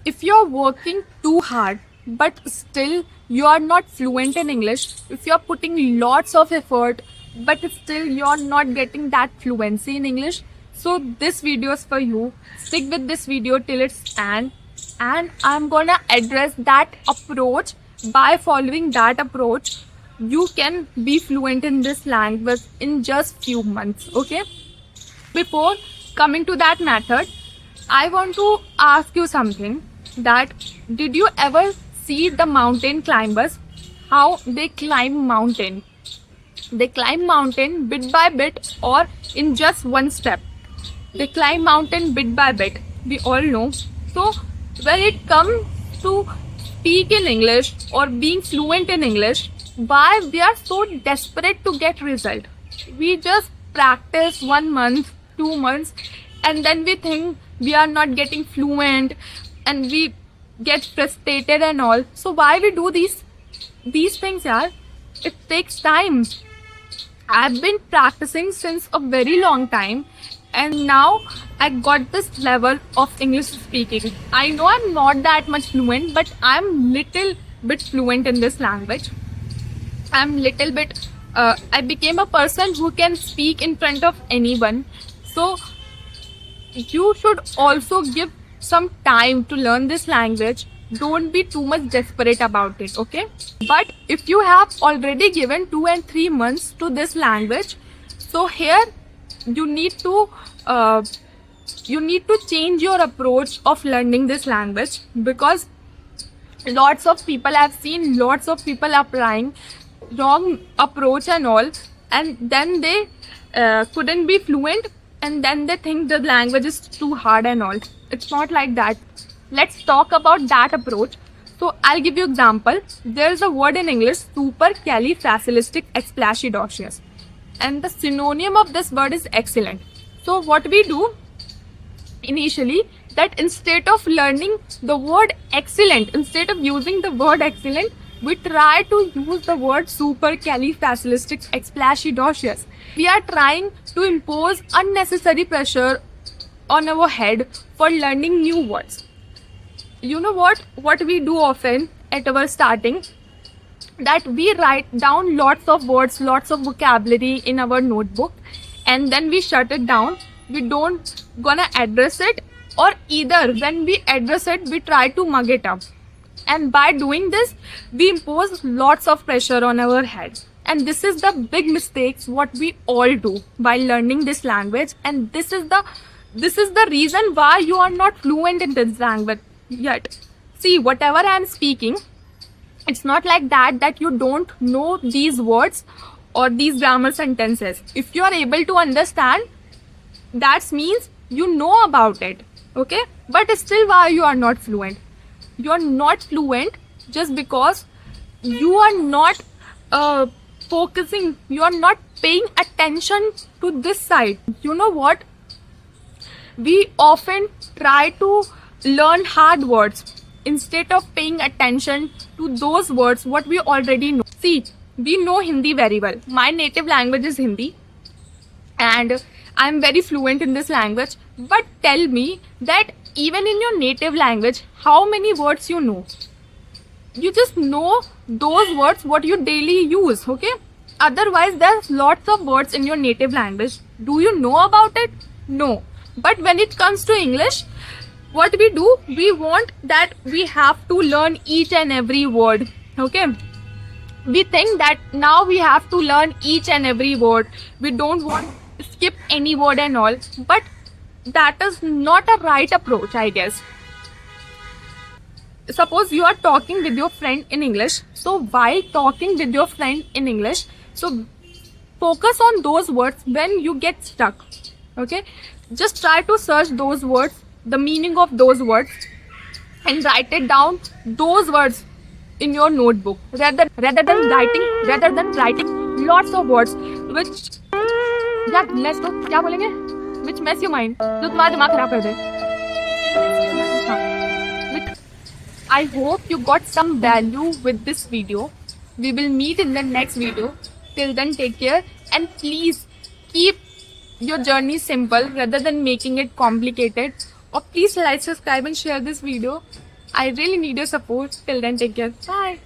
if you're working too hard but still you are not fluent in English, if you're putting lots of effort but still you're not getting that fluency in English, so this video is for you. Stick with this video till its end, and I'm gonna address that approach. By following that approach, you can be fluent in this language in just few months. Okay, before coming to that method, I want to ask you something, that did you ever see the mountain climbers, how they climb mountain? They climb mountain bit by bit or in just one step. They climb mountain bit by bit. We all know. So when it comes to speak in English or being fluent in English, why we are so desperate to get result? We just practice 1 month, 2 months, and then we think we are not getting fluent, and we get frustrated and all. So why we do these things, yaar? It takes time. I've been practicing since a very long time, and now I got this level of English speaking. I know I'm not that much fluent, but I'm little bit fluent in this language. I'm little bit I became a person who can speak in front of anyone. So you should also give some time to learn this language. Don't be too much desperate about it, okay? But if you have already given 2 and 3 months to this language, so here you need to change your approach of learning this language, because lots of people, I've seen lots of people applying wrong approach and all, and then they couldn't be fluent, and then they think the language is too hard and all. It's not like that. Let's talk about that approach. So I'll give you example. There's a word in English, supercalifragilisticexpialidocious, and the synonym of this word is excellent. So what we do initially, that instead of learning the word excellent, instead of using the word excellent, we try to use the word supercalifragilisticexpialidocious. We are trying to impose unnecessary pressure on our head for learning new words. You know what we do often at our starting, that we write down lots of words, lots of vocabulary in our notebook, and then we shut it down. We don't gonna address it, or either when we address it, we try to mug it up. And by doing this, we impose lots of pressure on our head. And this is the big mistakes what we all do while learning this language. And this is the reason why you are not fluent in this language yet. See, whatever I am speaking, it's not like that you don't know these words or these grammar sentences. If you are able to understand, that means you know about it, okay? But still, why you are not fluent? You are not fluent just because you are not focusing, you are not paying attention to this side. You know what? We often try to learn hard words instead of paying attention to those words what we already know. See, we know Hindi very well. My native language is Hindi, and I'm very fluent in this language. But tell me that even in your native language, how many words you know? You just know those words what you daily use, okay? Otherwise, there's lots of words in your native language. Do you know about it? No. But when it comes to English, what we do, we want that we have to learn each and every word, okay? We think that now we have to learn each and every word. We don't want to skip any word and all. But that is not a right approach, I guess. Suppose you are talking with your friend in English. So while talking with your friend in English, so focus on those words when you get stuck, okay? Just try to search those words, the meaning of those words, and write it down, those words in your notebook, rather than writing lots of words which which mess your mind, जो तुम्हारा दिमाग खराब कर दे. I hope you got some value with this video. We will meet in the next video. Till then, take care, and please keep your journey simple rather than making it complicated. Or please like, subscribe and share this video. I really need your support. Till then, take care. Bye.